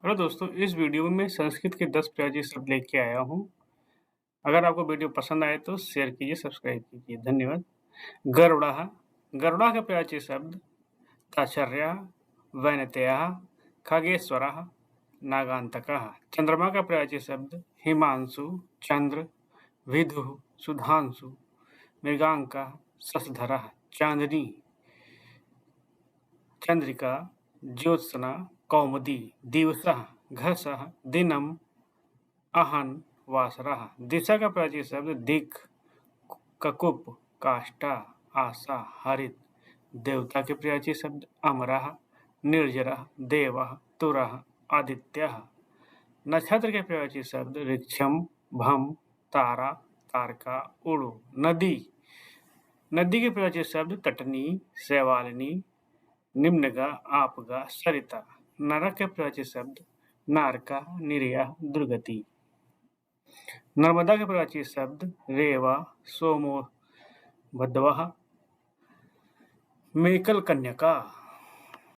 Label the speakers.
Speaker 1: Hello दोस्तों, इस video में मैं संस्कृत के 10 प्राचीन शब्द लेके आया हूँ। अगर आपको वीडियो पसंद आए तो शेयर कीजिए, सब्सक्राइब कीजिए। धन्यवाद। गरुड़ः, गरुड़ा के प्राचीन शब्द ताच्छर्यः, वैनतेयः, खगेश्वरः, नागान्तकः। चंद्रमा का प्राचीन शब्द हिमांशु, चंद्र, विदुः, सुधांशु, मृगांकः, शशधरः। चांदनी, चंद्रिका, ज्योत्सना, कौमुदी। दिवसः, घसः, दिनम्, अहन, वासरः। दिशा का प्राचीन शब्द दिक्, ककुप, काष्ठा, आशा, हरित। देवता के प्राचीन शब्द अमरः, निर्जरः, देवः, तुरः, आदित्यः। नक्षत्र के प्राचीन शब्द ऋक्षम, भम, तारा, तारका, उड़ु। नदी, नदी के प्राचीन शब्द तटनी, शैवालिनी, निम्नगा, आपगा, सरिता। नरक के प्राचीन शब्द नारका, निर्या, दुर्गति। नर्मदा के प्राचीन शब्द रेवा, सोमो, भद्रवाह, मेकल कन्यका।